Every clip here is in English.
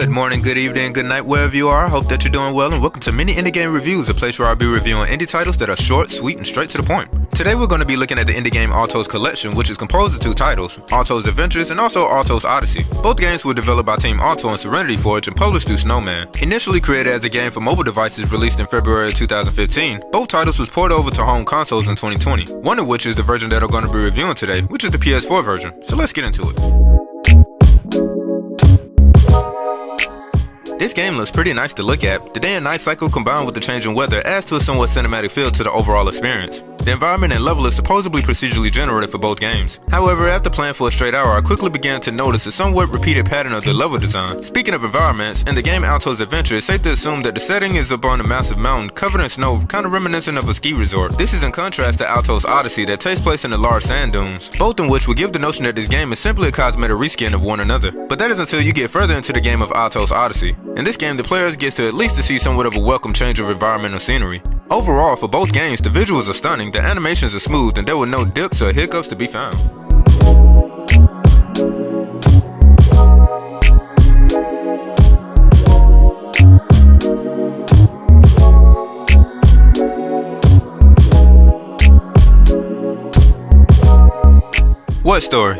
Good morning, good evening, good night, wherever you are. Hope that you're doing well, and welcome to Mini Indie Game Reviews, a place where I'll be reviewing indie titles that are short, sweet, and straight to the point. Today we're going to be looking at the indie game Altos collection, which is composed of two titles, Alto's Adventures and also Alto's Odyssey. Both games were developed by Team Alto and Serenity Forge and published through Snowman. Initially created as a game for mobile devices released in February 2015, both titles was ported over to home consoles in 2020, one of which is the version that I'm going to be reviewing today, which is the PS4 version. So let's get into it. This game looks pretty nice to look at. The day and night cycle combined with the changing weather adds to a somewhat cinematic feel to the overall experience. The environment and level is supposedly procedurally generated for both games. However, after playing for a straight hour, I quickly began to notice a somewhat repeated pattern of the level design. Speaking of environments, in the game Alto's Adventure, it's safe to assume that the setting is up on a massive mountain covered in snow, kind of reminiscent of a ski resort. This is in contrast to Alto's Odyssey that takes place in the large sand dunes, both in which would give the notion that this game is simply a cosmetic reskin of one another. But that is until you get further into the game of Alto's Odyssey. In this game, the players get to at least see somewhat of a welcome change of environmental scenery. Overall, for both games, the visuals are stunning, the animations are smooth, and there were no dips or hiccups to be found. What story?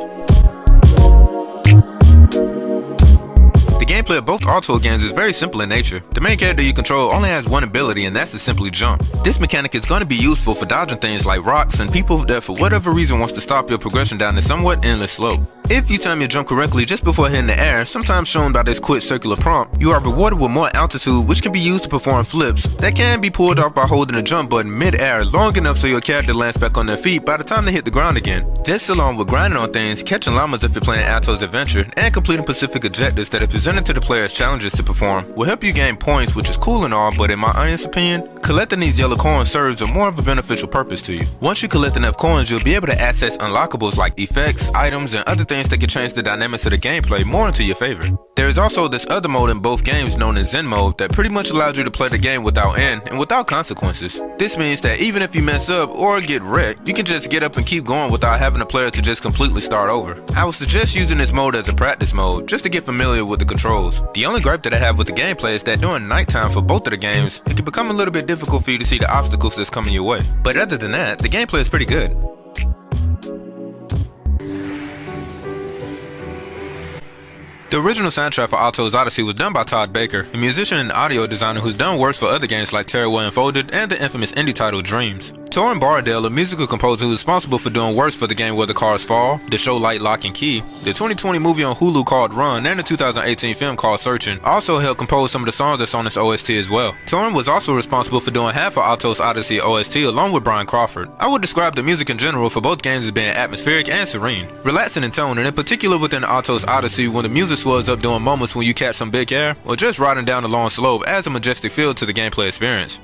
The gameplay of both Alto games is very simple in nature. The main character you control only has one ability, and that's to simply jump. This mechanic is going to be useful for dodging things like rocks and people that for whatever reason wants to stop your progression down this somewhat endless slope. If you time your jump correctly just before hitting the air, sometimes shown by this quick circular prompt, you are rewarded with more altitude, which can be used to perform flips that can be pulled off by holding the jump button mid-air long enough so your character lands back on their feet by the time they hit the ground again. This, along with grinding on things, catching llamas if you're playing Alto's Adventure, and completing specific objectives that are presented to the players challenges to perform, will help you gain points, which is cool and all, but in my honest opinion, collecting these yellow coins serves a more of a beneficial purpose to you. Once you collect enough coins, you'll be able to access unlockables like effects, items, and other things that can change the dynamics of the gameplay more into your favor. There is also this other mode in both games known as Zen mode that pretty much allows you to play the game without end and without consequences. This means that even if you mess up or get wrecked, you can just get up and keep going without having a player to just completely start over. I would suggest using this mode as a practice mode just to get familiar with the controls. The only gripe that I have with the gameplay is that during nighttime for both of the games, it can become a little bit difficult for you to see the obstacles that's coming your way. But other than that, the gameplay is pretty good. The original soundtrack for Alto's Odyssey was done by Todd Baker, a musician and audio designer who's done works for other games like Terraway Unfolded and the infamous indie title Dreams. Torrin Bardell, a musical composer who is responsible for doing works for the game Where the Cars Fall, the show Light, Lock, and Key, the 2020 movie on Hulu called Run, and the 2018 film called Searching, also helped compose some of the songs that's on this OST as well. Torrin was also responsible for doing half of Alto's Odyssey OST along with Brian Crawford. I would describe the music in general for both games as being atmospheric and serene, relaxing in tone, and in particular within Alto's Odyssey when the music swells up during moments when you catch some big air, or just riding down a long slope adds a majestic feel to the gameplay experience.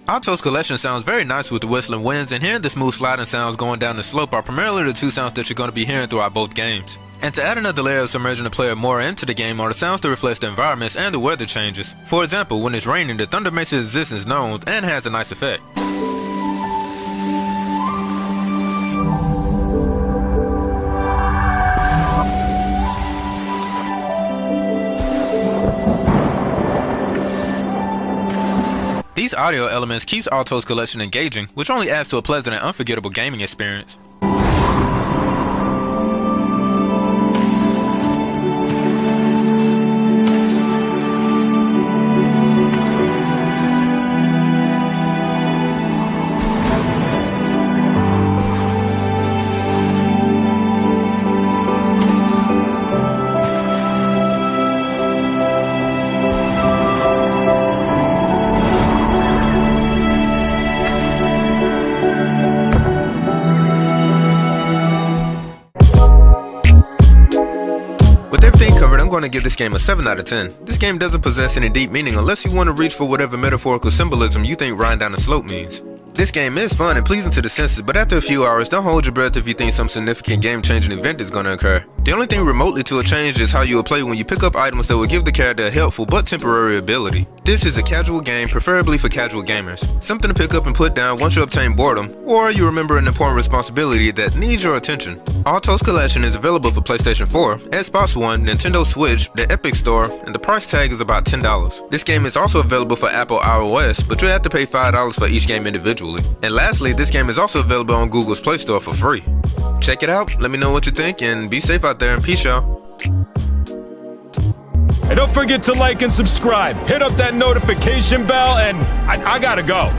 Alto's collection sounds very nice with the whistling winds, and hearing the smooth sliding sounds going down the slope are primarily the two sounds that you're going to be hearing throughout both games. And to add another layer of submerging the player more into the game are the sounds that reflect the environments and the weather changes. For example, when it's raining, the thunder makes its existence known and has a nice effect. These audio elements keeps Alto's collection engaging, which only adds to a pleasant and unforgettable gaming experience. going to give this game a 7 out of 10. This game doesn't possess any deep meaning unless you want to reach for whatever metaphorical symbolism you think riding down a slope means. This game is fun and pleasing to the senses, but after a few hours, don't hold your breath if you think some significant game-changing event is going to occur. The only thing remotely to a change is how you will play when you pick up items that will give the character a helpful but temporary ability. This is a casual game, preferably for casual gamers. Something to pick up and put down once you obtain boredom, or you remember an important responsibility that needs your attention. Alto's collection is available for PlayStation 4, Xbox One, Nintendo Switch, the Epic Store, and the price tag is about $10. This game is also available for Apple iOS, but you have to pay $5 for each game individually. And lastly, this game is also available on Google's Play Store for free. Check it out, let me know what you think, and be safe out there, and peace, y'all. And don't forget to like and subscribe. Hit up that notification bell, and I gotta go.